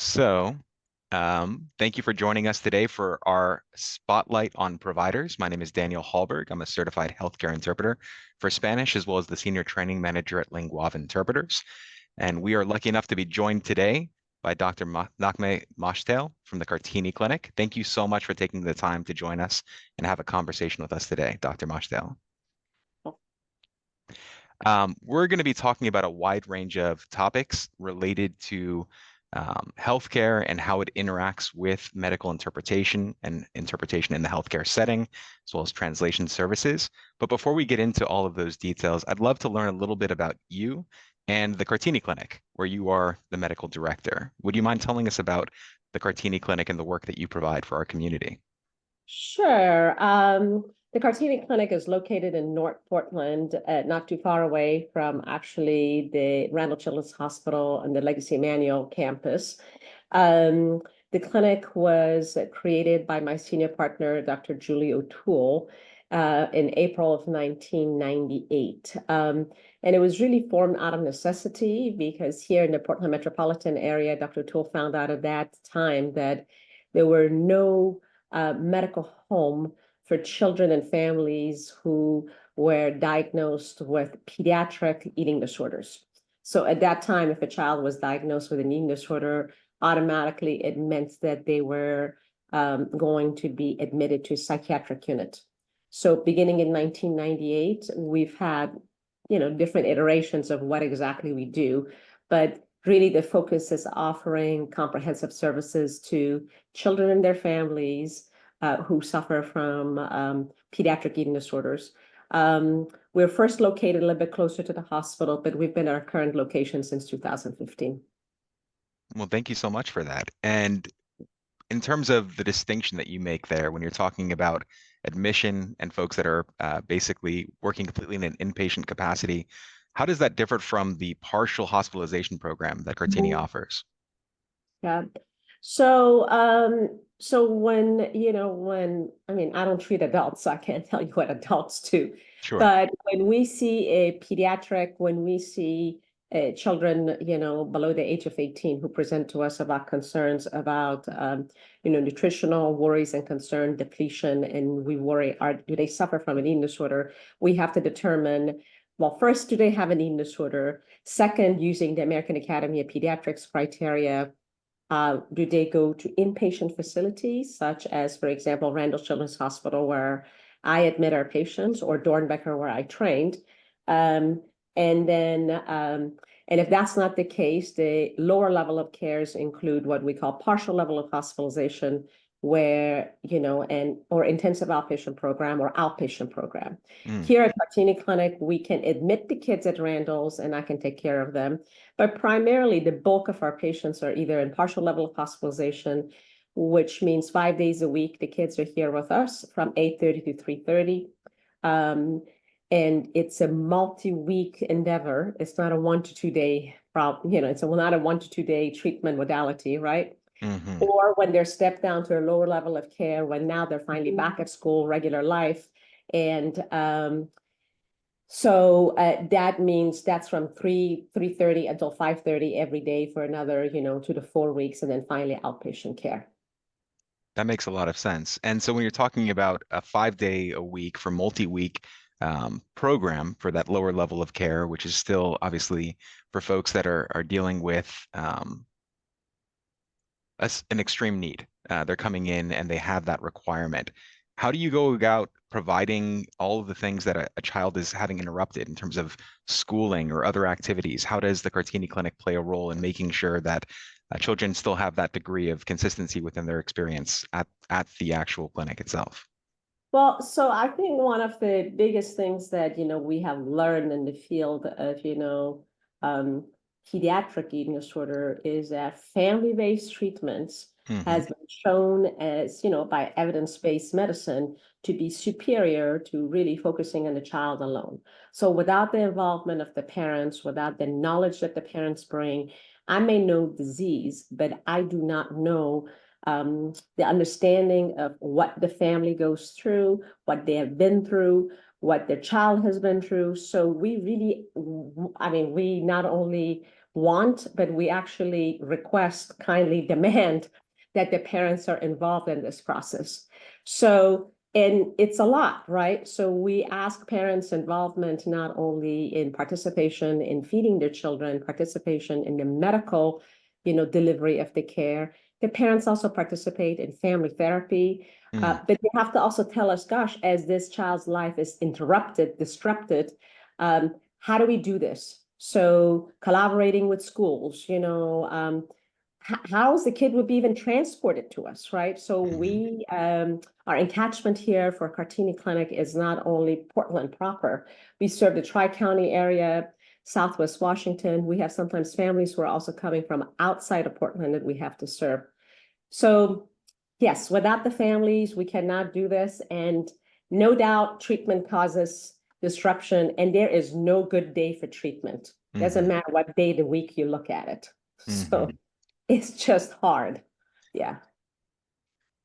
So, thank you for joining us today for our spotlight on providers. My name is Daniel Halberg. I'm a certified healthcare interpreter for Spanish, as well as the senior training manager at Linguava Interpreters. And we are lucky enough to be joined today by Dr. Naghmeh Moshtael from the Kartini Clinic. Thank you so much for taking the time to join us and have a conversation with us today, Dr. Moshtael. We're going to be talking about a wide range of topics related to healthcare and how it interacts with medical interpretation and interpretation in the healthcare setting, as well as translation services. But before we get into all of those details, I'd love to learn a little bit about you and the Kartini Clinic, where you are the medical director. Would you mind telling us about the Kartini Clinic and the work that you provide for our community? Sure. The Kartini Clinic is located in North Portland, not too far away from actually the Randall Children's Hospital and the Legacy Emmanuel campus. The clinic was created by my senior partner, Dr. Julie O'Toole, in April of 1998. And it was really formed out of necessity because here in the Portland metropolitan area, Dr. O'Toole found out at that time that there were no medical home for children and families who were diagnosed with pediatric eating disorders. So at that time, if a child was diagnosed with an eating disorder, automatically it meant that they were going to be admitted to a psychiatric unit. So beginning in 1998, we've had, different iterations of what exactly we do, but really the focus is offering comprehensive services to children and their families who suffer from pediatric eating disorders. We're first located a little bit closer to the hospital, but we've been at our current location since 2015. Well, thank you so much for that. And in terms of the distinction that you make there, when you're talking about admission and folks that are basically working completely in an inpatient capacity, how does that differ from the partial hospitalization program that Kartini offers? Yeah. So when, I don't treat adults, so I can't tell you what adults do. Sure. But when we see a pediatric, when we see children, below the age of 18 who present to us about concerns about, nutritional worries and concern, depletion, and we worry, do they suffer from an eating disorder? We have to determine, well, first, do they have an eating disorder? Second, using the American Academy of Pediatrics criteria, do they go to inpatient facilities, such as, for example, Randall Children's Hospital, where I admit our patients, or Dornbecker, where I trained? And if that's not the case, the lower level of cares include what we call partial level of hospitalization, where, or intensive outpatient program or outpatient program. Here at Kartini Clinic, we can admit the kids at Randall's and I can take care of them. But primarily, the bulk of our patients are either in partial level of hospitalization, which means 5 days a week, the kids are here with us from 8:30 to 3:30. And it's a multi-week endeavor. It's not a 1 to 2 day problem, it's not a 1 to 2 day treatment modality, right? Mm-hmm. Or when they're stepped down to a lower level of care, when now they're finally back at school, regular life. And so that means that's from 3:30 until 5:30 every day for another, 2 to 4 weeks, and then finally outpatient care. That makes a lot of sense. And so when you're talking about a 5 day a week for multi-week program for that lower level of care, which is still obviously for folks that are dealing with an extreme need. They're coming in and they have that requirement. How do you go about providing all of the things that a child is having interrupted in terms of schooling or other activities? How does the Kartini Clinic play a role in making sure that children still have that degree of consistency within their experience at the actual clinic itself? Well, so I think one of the biggest things that, we have learned in the field of, pediatric eating disorder is that family-based treatments has been shown as, by evidence-based medicine to be superior to really focusing on the child alone. So without the involvement of the parents, without the knowledge that the parents bring, I may know disease, but I do not know the understanding of what the family goes through, what they have been through, what their child has been through. So we really, we not only want, but we actually request, kindly demand that the parents are involved in this process. So, and it's a lot, right? So we ask parents' involvement not only in participation in feeding their children, participation in the medical, delivery of the care. The parents also participate in family therapy, but they have to also tell us, gosh, as this child's life is disrupted, how do we do this? So collaborating with schools, how is the kid would be even transported to us, right? So we, our attachment here for Kartini Clinic is not only Portland proper. We serve the Tri-County area, Southwest Washington. We have sometimes families who are also coming from outside of Portland that we have to serve. So yes, without the families, we cannot do this. And no doubt treatment causes disruption, and there is no good day for treatment. Doesn't matter what day of the week you look at it. So it's just hard. Yeah.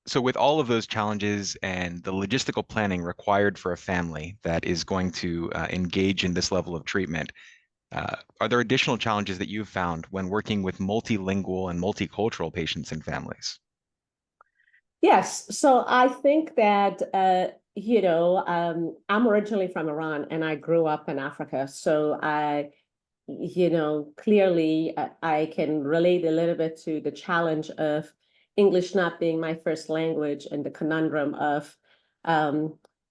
So with all of those challenges and the logistical planning required for a family that is going to engage in this level of treatment, are there additional challenges that you've found when working with multilingual and multicultural patients and families? Yes. So I think that, I'm originally from Iran and I grew up in Africa. So clearly I can relate a little bit to the challenge of English not being my first language and the conundrum of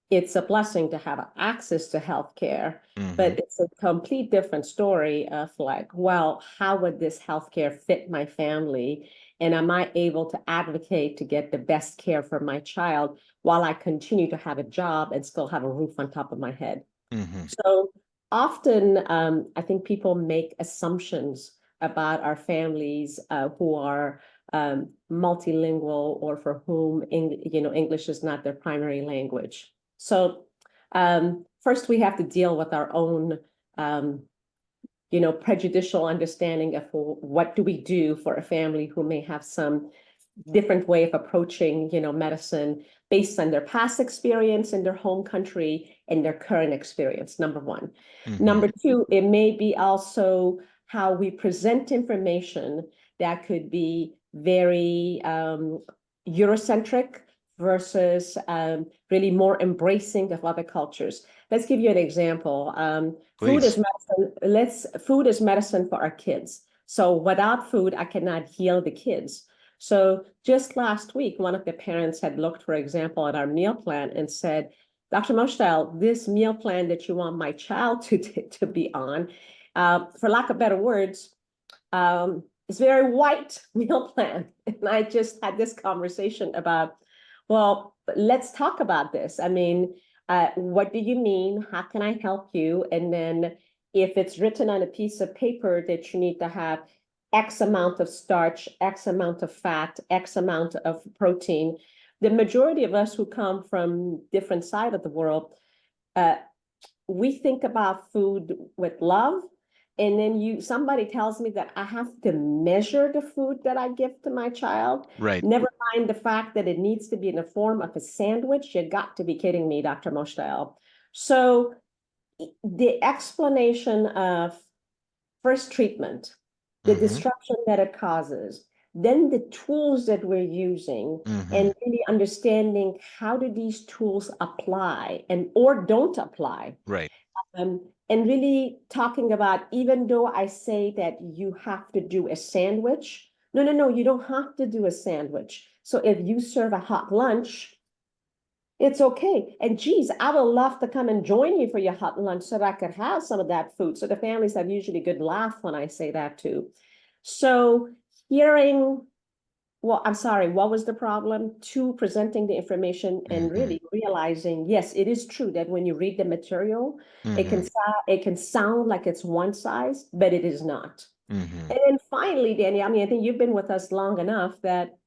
it's a blessing to have access to healthcare, but it's a complete different story of like, well, how would this healthcare fit my family? And am I able to advocate to get the best care for my child while I continue to have a job and still have a roof on top of my head? So often, I think people make assumptions about our families who are multilingual or for whom English is not their primary language. So first, we have to deal with our own prejudicial understanding of what do we do for a family who may have some different way of approaching, medicine based on their past experience in their home country and their current experience, number one. Number two, it may be also how we present information that could be very Eurocentric versus really more embracing of other cultures. Let's give you an example. Food is medicine. Food is medicine for our kids. So without food, I cannot heal the kids. So just last week, one of the parents had looked, for example, at our meal plan and said, Dr. Moshtael, this meal plan that you want my child to be on, for lack of better words, is very white meal plan. And I just had this conversation about, well, let's talk about this. I mean, what do you mean? How can I help you? And then if it's written on a piece of paper that you need to have X amount of starch, X amount of fat, X amount of protein, the majority of us who come from different side of the world, we think about food with love. And then somebody tells me that I have to measure the food that I give to my child. Right. Never mind the fact that it needs to be in the form of a sandwich. You got to be kidding me, Dr. Moshtael. So the explanation of first treatment, the disruption that it causes, then the tools that we're using, and really understanding how do these tools apply and or don't apply. Right. And really talking about, even though I say that you have to do a sandwich, no, you don't have to do a sandwich. So if you serve a hot lunch, it's okay. And geez, I would love to come and join you for your hot lunch so that I could have some of that food. So the families have usually good laugh when I say that too. So hearing, well, I'm sorry, what was the problem? Two, presenting the information and really realizing, yes, it is true that when you read the material, it can sound like it's one size, but it is not. And then finally, Daniel, I mean, I think you've been with us long enough that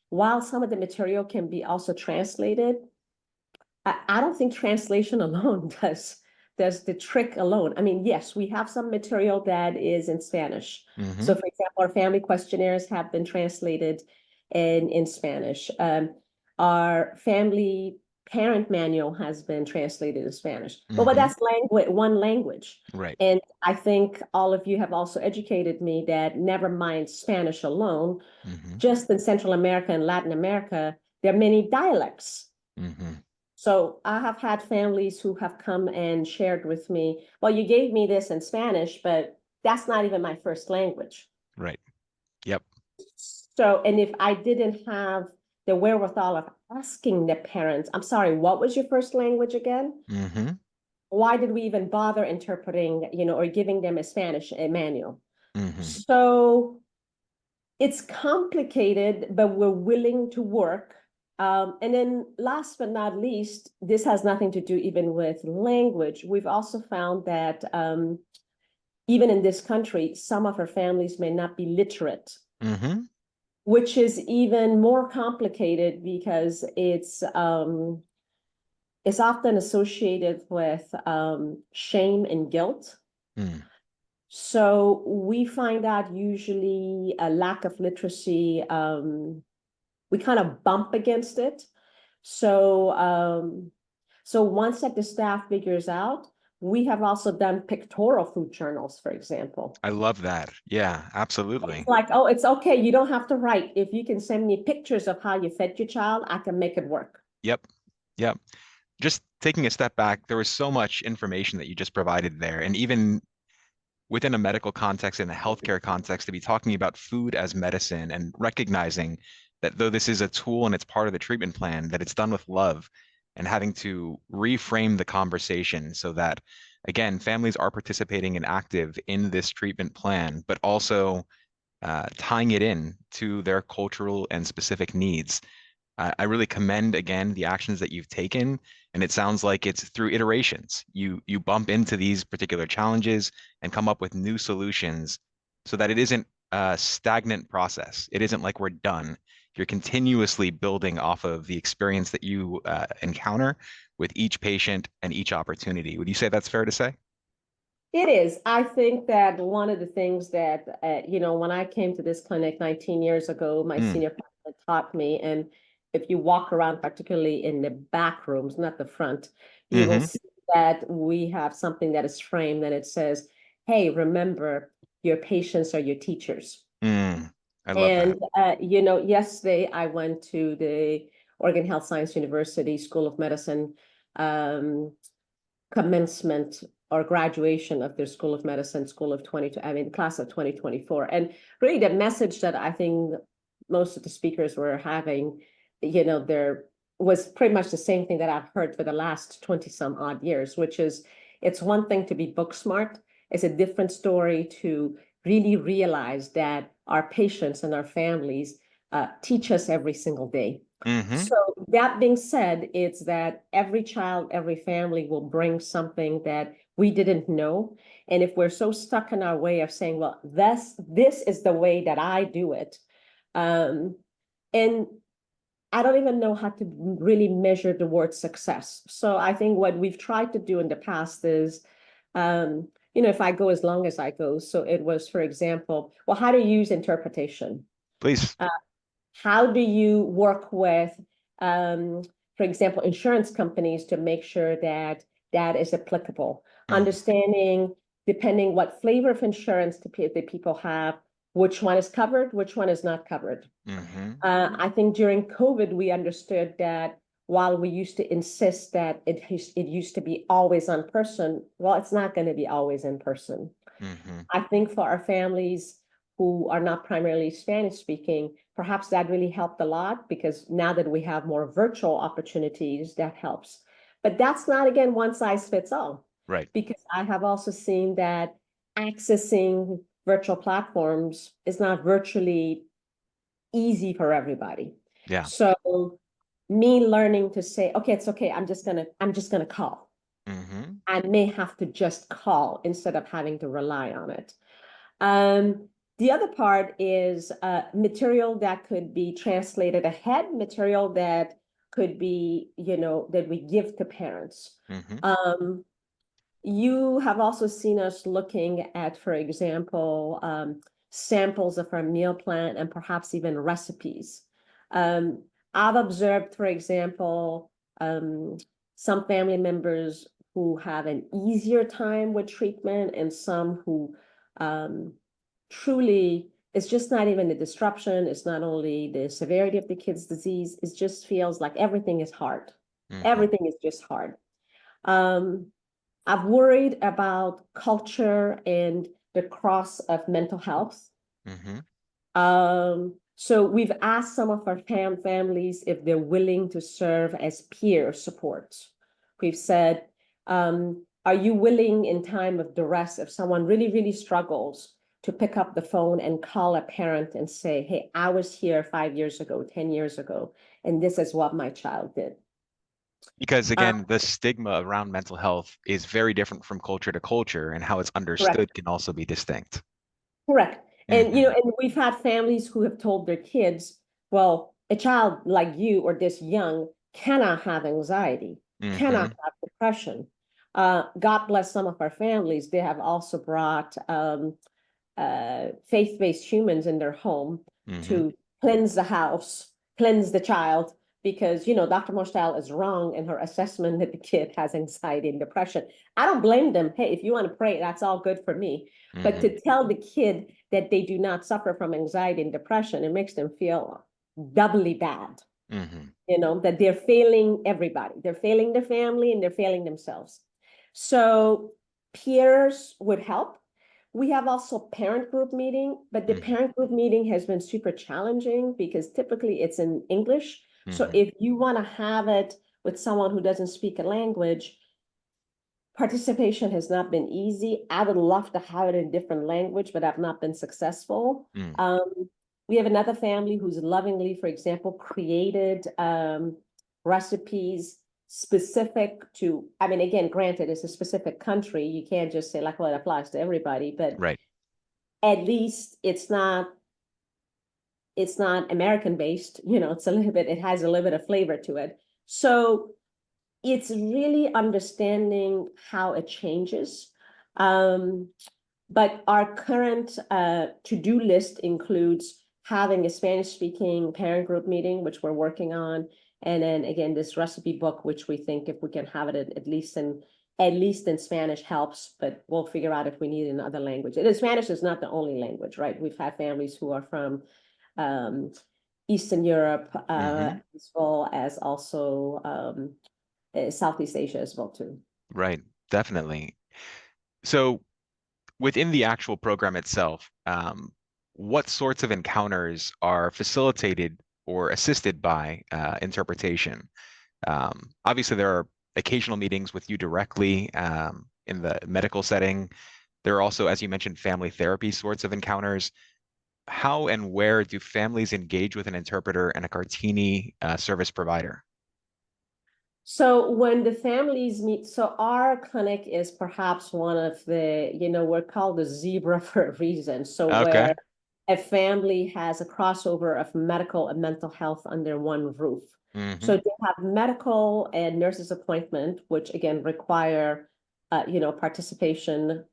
while some of the material can be also translated, I don't think translation alone does the trick alone. I mean, yes, we have some material that is in Spanish. So for example, our family questionnaires have been translated in Spanish. Our family parent manual has been translated in Spanish. But Mm-hmm. that's one language. Right. And I think all of you have also educated me that never mind Spanish alone, Mm-hmm. just in Central America and Latin America, there are many dialects. Mm-hmm. So I have had families who have come and shared with me, well, you gave me this in Spanish, but that's not even my first language. Right. Yep. So, and if I didn't have the wherewithal of asking the parents, I'm sorry, what was your first language again? Mm-hmm. Why did we even bother interpreting, or giving them a Spanish manual? Mm-hmm. So it's complicated, but we're willing to work. And then last but not least, this has nothing to do even with language. We've also found that even in this country, some of our families may not be literate, Mm-hmm. which is even more complicated because it's often associated with shame and guilt. Mm. So we find out usually a lack of literacy, we kind of bump against it. So once that the staff figures out, we have also done pictorial food journals, for example. I love that. Yeah, It's absolutely. like, oh, it's okay. You don't have to write. If you can send me pictures of how you fed your child, I can make it work. Yep. Yep. Just taking a step back, there was so much information that you just provided there. And even within a medical context, in a healthcare context, to be talking about food as medicine and recognizing that though this is a tool and it's part of the treatment plan, that it's done with love and having to reframe the conversation so that, again, families are participating and active in this treatment plan, but also tying it in to their cultural and specific needs. I really commend again the actions that you've taken, and it sounds like it's through iterations. You bump into these particular challenges and come up with new solutions so that it isn't a stagnant process. It isn't like we're done. You're continuously building off of the experience that you encounter with each patient and each opportunity. Would you say that's fair to say? It is. I think that one of the things that, when I came to this clinic 19 years ago, my Mm, senior partner taught me, and if you walk around, particularly in the back rooms, not the front, you will hmm see that we have something that is framed and it says, hey, remember, your patients are your teachers. I love that. And, yesterday I went to the Oregon Health Science University School of Medicine commencement or graduation of their School of Medicine, class of 2024. And really the message that I think most of the speakers were having, there was pretty much the same thing that I've heard for the last 20 some odd years, which is it's one thing to be book smart. It's a different story to really realize that our patients and our families teach us every single day. hmm So that being said, it's that every child, every family will bring something that we didn't know. And if we're so stuck in our way of saying, well, this is the way that I do it. And I don't even know how to really measure the word success. So I think what we've tried to do in the past is, if I go as long as I go. So it was, for example, well, how to use interpretation. Please. How do you work with, for example, insurance companies to make sure that that is applicable? Mm, Understanding, depending what flavor of insurance the people have, which one is covered, which one is not covered. hmm I think during COVID, we understood that while we used to insist that it used to be always in person, well, it's not going to be always in person. hmm I think for our families who are not primarily Spanish speaking, perhaps that really helped a lot because now that we have more virtual opportunities, that helps. But that's not, again, one size fits all, Right. because I have also seen that accessing virtual platforms is not virtually easy for everybody. Yeah. So me learning to say, okay, it's okay, I'm just gonna call. hmm I may have to just call instead of having to rely on it. Um, the other part is material that could be translated ahead, material that could be, that we give to parents. hmm You have also seen us looking at, for example, samples of our meal plan and perhaps even recipes. Um, I've observed, for example, some family members who have an easier time with treatment and some who truly, it's just not even the disruption. It's not only the severity of the kid's disease. It just feels like everything is hard. Everything is just hard. I've worried about culture and the cross of mental health. So we've asked some of our families if they're willing to serve as peer support. We've said, are you willing in time of duress, if someone really, really struggles, to pick up the phone and call a parent and say, hey, I was here 5 years ago, 10 years ago, and this is what my child did. Because again, the stigma around mental health is very different from culture to culture, and how it's understood Correct. can also be distinct. Correct. And, you know, and we've had families who have told their kids, well, a child like you or this young cannot have anxiety, cannot have depression. God bless some of our families. They have also brought faith-based humans in their home to cleanse the house, cleanse the child, because, you know, Dr. Moshtael is wrong in her assessment that the kid has anxiety and depression. I don't blame them. Hey, if you want to pray, that's all good for me. But to tell the kid that they do not suffer from anxiety and depression, it makes them feel doubly bad. You know, that they're failing everybody. They're failing their family and they're failing themselves. So peers would help. We have also parent group meeting, but the parent group meeting has been super challenging because typically it's in English. So if you want to have it with someone who doesn't speak a language, participation has not been easy. I would love to have it in a different language, but I've not been successful. We have another family who's lovingly, for example, created recipes specific to, I mean, again, granted, it's a specific country. You can't just say like, well, it applies to everybody, but at least it's not American based, you know, it's a little bit, it has a little bit of flavor to it. So it's really understanding how it changes. But our current to-do list includes having a Spanish-speaking parent group meeting, which we're working on. And then again, this recipe book, which we think if we can have it at least in Spanish helps, but we'll figure out if we need another language. And Spanish is not the only language, right? We've had families who are from Eastern Europe, as well as also Southeast Asia as well too. Right, definitely. So within the actual program itself, what sorts of encounters are facilitated or assisted by interpretation? Obviously, there are occasional meetings with you directly in the medical setting. There are also, as you mentioned, family therapy sorts of encounters. How and where do families engage with an interpreter and a Kartini service provider? So when the families meet, so our clinic is perhaps one of the, you know, we're called the zebra for a reason. So where a family has a crossover of medical and mental health under one roof. So they have medical and nurses appointment, which again require, you know, participation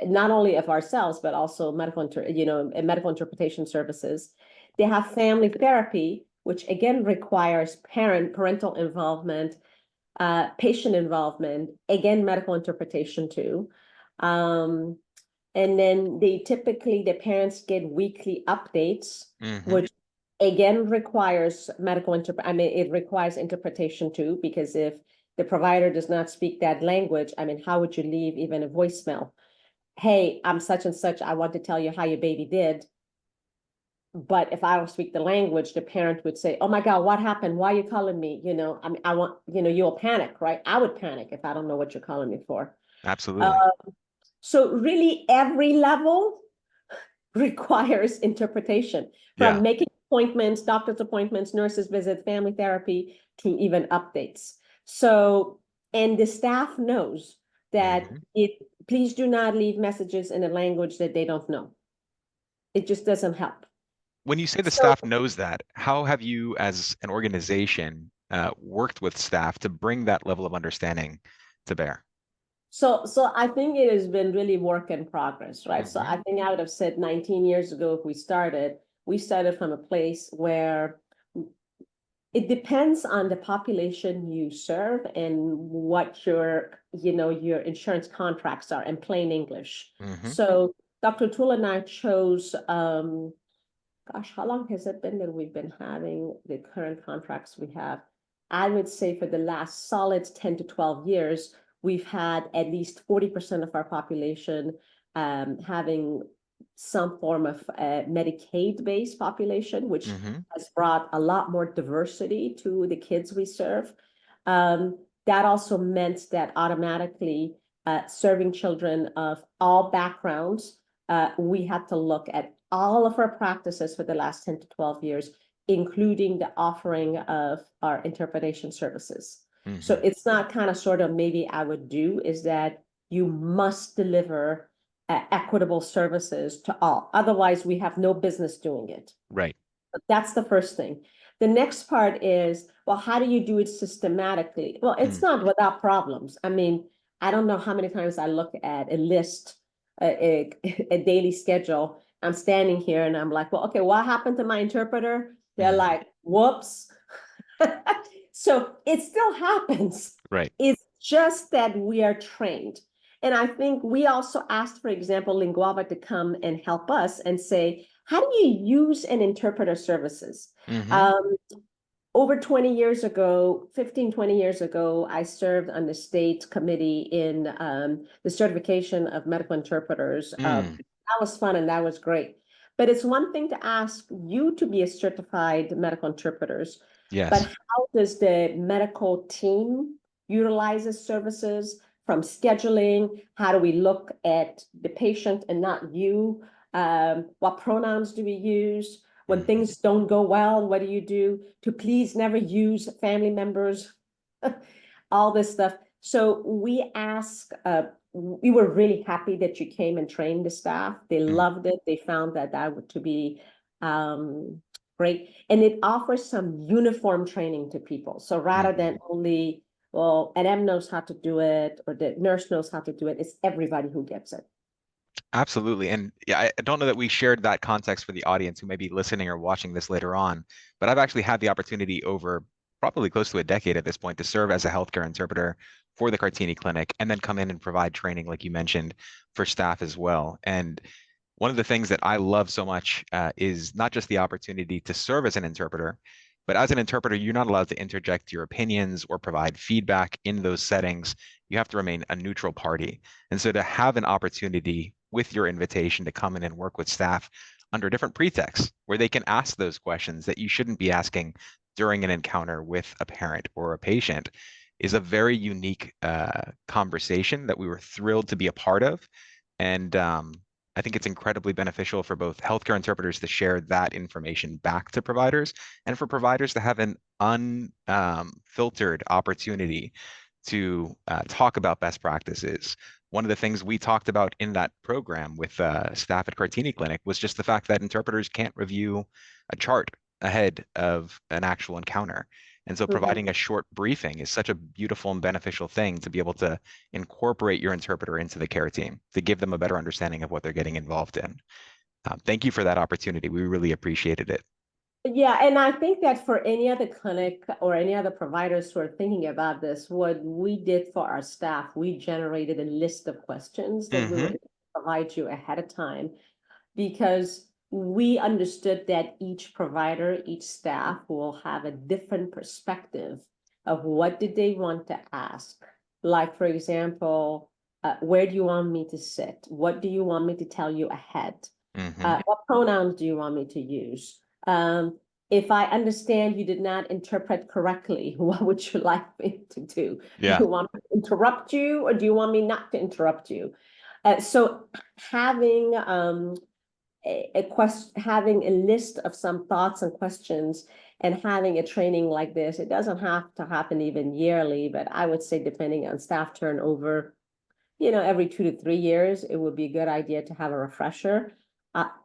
not only of ourselves, but also medical interpretation services. They have family therapy, which again requires parental involvement, patient involvement, again, medical interpretation too. And then the parents get weekly updates, which again requires it requires interpretation too, because if the provider does not speak that language, I mean, how would you leave even a voicemail? Hey, I'm such and such, I want to tell you how your baby did. But if I don't speak the language, the parent would say, oh my God, what happened? Why are you calling me? You know, I mean, you'll panic, right? I would panic if I don't know what you're calling me for. Absolutely. So really every level requires interpretation, from making appointments, doctor's appointments, nurses visits, family therapy, to even updates. So, and the staff knows that please do not leave messages in a language that they don't know. It just doesn't help. When you say the staff knows that, how have you as an organization worked with staff to bring that level of understanding to bear? So I think it has been really work in progress, right? So I think I would have said 19 years ago, if we started from a place where It depends on the population you serve and what your insurance contracts are in plain English. Hmm. So Dr. Tool and I chose, gosh, how long has it been that we've been having the current contracts we have? I would say for the last solid 10 to 12 years, we've had at least 40% of our population having some form of Medicaid-based population, which Hmm. has brought a lot more diversity to the kids we serve. That also meant that automatically serving children of all backgrounds, we had to look at all of our practices for the last 10 to 12 years, including the offering of our interpretation services. So Hmm. it's not kind of sort of maybe I would do, is that you must deliver equitable services to all. Otherwise, we have no business doing it. Right. But that's the first thing. The next part is, well, how do you do it systematically? Well, it's Mm. not without problems. I mean, I don't know how many times I look at a list, a daily schedule. I'm standing here and I'm like, well, okay, what happened to my interpreter? They're Mm. like, whoops. So it still happens. Right. It's just that we are trained. And I think we also asked, for example, Linguava to come and help us and say, how do you use an interpreter services? Hmm. Um, Over 20 years ago, 15, 20 years ago, I served on the state committee in the certification of medical interpreters. Mm. That was fun and that was great. But it's one thing to ask you to be a certified medical interpreters, but Yes. how does the medical team utilize the services from scheduling? How do we look at the patient and not you? What pronouns do we use? When Hmm. things don't go well, what do you do to please never use family members? All this stuff. So we were really happy that you came and trained the staff. They Mm. loved it. They found that would to be um, great. And it offers some uniform training to people. So rather Hmm. than only, well, an M knows how to do it or the nurse knows how to do it, it's everybody who gets it. Absolutely. And yeah, I don't know that we shared that context for the audience who may be listening or watching this later on, but I've actually had the opportunity over probably close to a decade at this point to serve as a healthcare interpreter for the Kartini Clinic and then come in and provide training, like you mentioned, for staff as well. And one of the things that I love so much is not just the opportunity to serve as an interpreter, but as an interpreter, you're not allowed to interject your opinions or provide feedback in those settings. You have to remain a neutral party. And so to have an opportunity with your invitation to come in and work with staff under different pretexts where they can ask those questions that you shouldn't be asking during an encounter with a parent or a patient is a very unique conversation that we were thrilled to be a part of. And I think it's incredibly beneficial for both healthcare interpreters to share that information back to providers and for providers to have an unfiltered opportunity to talk about best practices. One of the things we talked about in that program with staff at Kartini Clinic was just the fact that interpreters can't review a chart ahead of an actual encounter. And so Mhm. providing a short briefing is such a beautiful and beneficial thing to be able to incorporate your interpreter into the care team to give them a better understanding of what they're getting involved in. Thank you for that opportunity. We really appreciated it. Yeah, and I think that for any other clinic or any other providers who are thinking about this, what we did for our staff, we generated a list of questions that we Hmm. would provide you ahead of time because we understood that each provider, each staff will have a different perspective of what did they want to ask. Like, for example, where do you want me to sit? What do you want me to tell you ahead? Hmm. What pronouns do you want me to use? If I understand you did not interpret correctly, what would you like me to do? Do Yeah. you want me to interrupt you or do you want me not to interrupt you? So having having a list of some thoughts and questions and having a training like this, it doesn't have to happen even yearly, but I would say depending on staff turnover, every 2 to 3 years, it would be a good idea to have a refresher.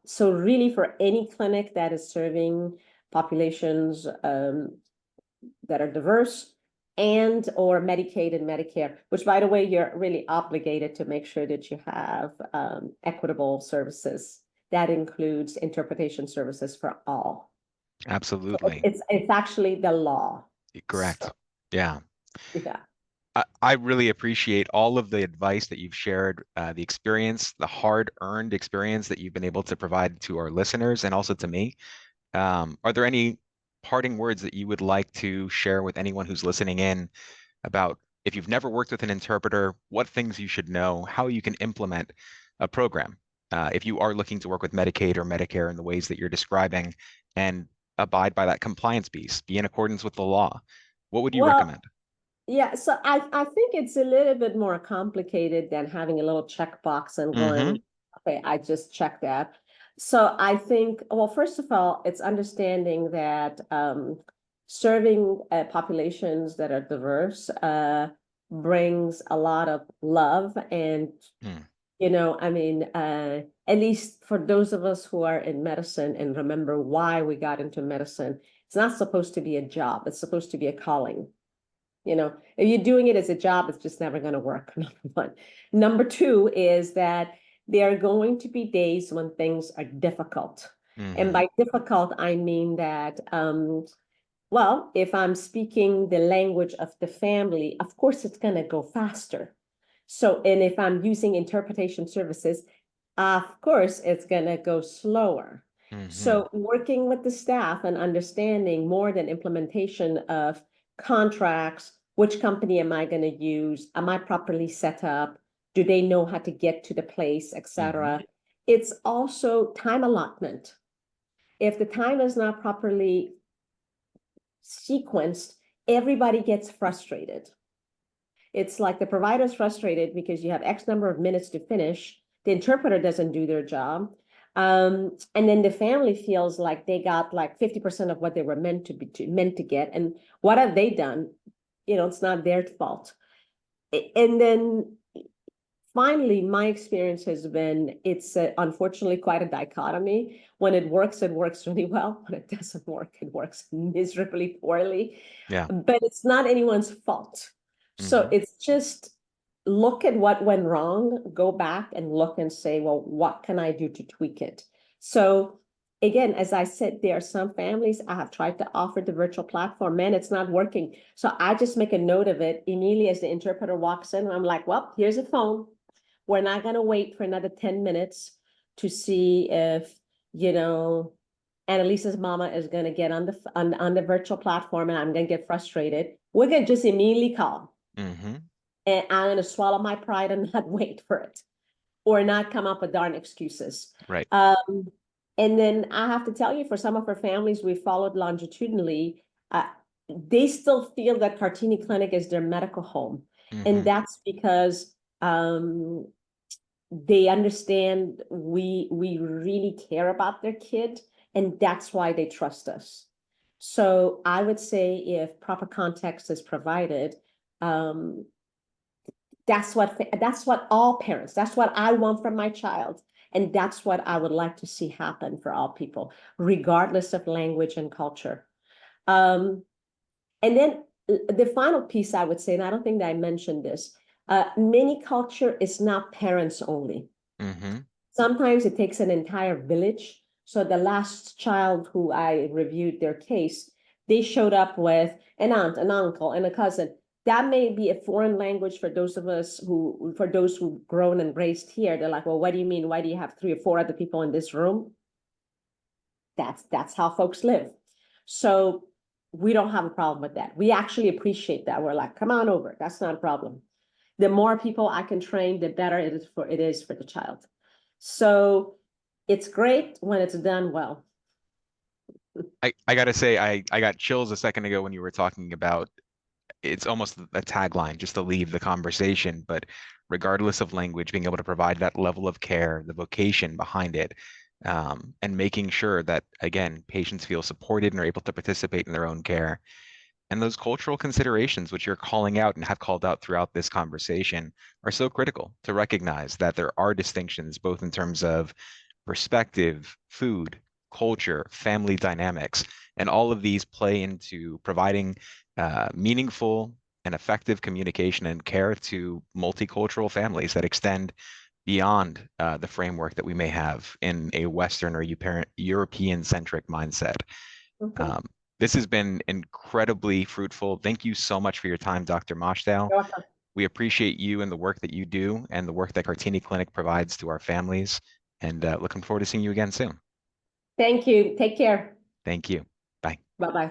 So really for any clinic that is serving populations that are diverse and or Medicaid and Medicare, which by the way, you're really obligated to make sure that you have equitable services. That includes interpretation services for all. So Absolutely. it's actually the law. So Correct. Yeah. yeah. I really appreciate all of the advice that you've shared, the experience, the hard-earned experience that you've been able to provide to our listeners and also to me. Are there any parting words that you would like to share with anyone who's listening in about if you've never worked with an interpreter, what things you should know, how you can implement a program, if you are looking to work with Medicaid or Medicare in the ways that you're describing and abide by that compliance piece, be in accordance with the law? What would you Well, recommend? yeah, so I think it's a little bit more complicated than having a little checkbox and Mm-hmm. going, okay, I just checked that. So I think, well, first of all, it's understanding that serving populations that are diverse brings a lot of love and, Mm, I mean, at least for those of us who are in medicine and remember why we got into medicine, it's not supposed to be a job. It's supposed to be a calling. If you're doing it as a job, it's just never going to work. Number one. Number two is that there are going to be days when things are difficult. And mm-hmm. by difficult, I mean that, well, if I'm speaking the language of the family, of course, it's going to go faster. So, and if I'm using interpretation services, of course, it's going to go slower. Mm-hmm. So, working with the staff and understanding more than implementation of contracts, which company am I going to use? Am I properly set up? Do they know how to get to the place, Mm-hmm. etc.? It's also time allotment. If the time is not properly sequenced, everybody gets frustrated. It's like the provider's frustrated because you have X number of minutes to finish. The interpreter doesn't do their job. And then the family feels like they got like 50% of what they were meant to get. And what have they done? It's not their fault. And then finally, my experience has been it's unfortunately quite a dichotomy. When it works really well. When it doesn't work, it works miserably poorly. Yeah. But it's not anyone's fault. So Mm-hmm. it's just look at what went wrong, go back and look and say, well, what can I do to tweak it? So again, as I said, there are some families I have tried to offer the virtual platform, man, it's not working. So I just make a note of it immediately as the interpreter walks in. I'm like, well, here's a phone. We're not going to wait for another 10 minutes to see if, you know, Annalisa's mama is going to get on the virtual platform and I'm going to get frustrated. We're going to just immediately call Mm-hmm. and I'm going to swallow my pride and not wait for it or not come up with darn excuses. Right. And then I have to tell you, for some of our families we followed longitudinally, they still feel that Kartini Clinic is their medical home. And Mm-hmm. that's because they understand we really care about their kid, and that's why they trust us. So I would say if proper context is provided, um, that's what all parents, that's what I want from my child. And that's what I would like to see happen for all people, regardless of language and culture. Um, and then the final piece I would say, and I don't think that I mentioned this, many culture is not parents only. Mm-hmm. Sometimes it takes an entire village. So the last child who I reviewed their case, they showed up with an aunt, an uncle, and a cousin. That may be a foreign language for those of us for those who've grown and raised here. They're like, well, what do you mean? Why do you have 3 or 4 other people in this room? That's how folks live. So we don't have a problem with that. We actually appreciate that. We're like, come on over. That's not a problem. The more people I can train, the better it is for the child. So it's great when it's done well. I gotta say, I got chills a second ago when you were talking about it's almost a tagline just to leave the conversation, but regardless of language, being able to provide that level of care, the vocation behind it, and making sure that, again, patients feel supported and are able to participate in their own care. And those cultural considerations, which you're calling out and have called out throughout this conversation, are so critical to recognize that there are distinctions, both in terms of perspective, food, culture, family dynamics, and all of these play into providing meaningful and effective communication and care to multicultural families that extend beyond the framework that we may have in a Western or European-centric mindset. Mhm. This has been incredibly fruitful. Thank you so much for your time, Dr. Moshtael. You're welcome. We appreciate you and the work that you do and the work that Kartini Clinic provides to our families. And looking forward to seeing you again soon. Thank you. Take care. Thank you. Bye. Bye-bye.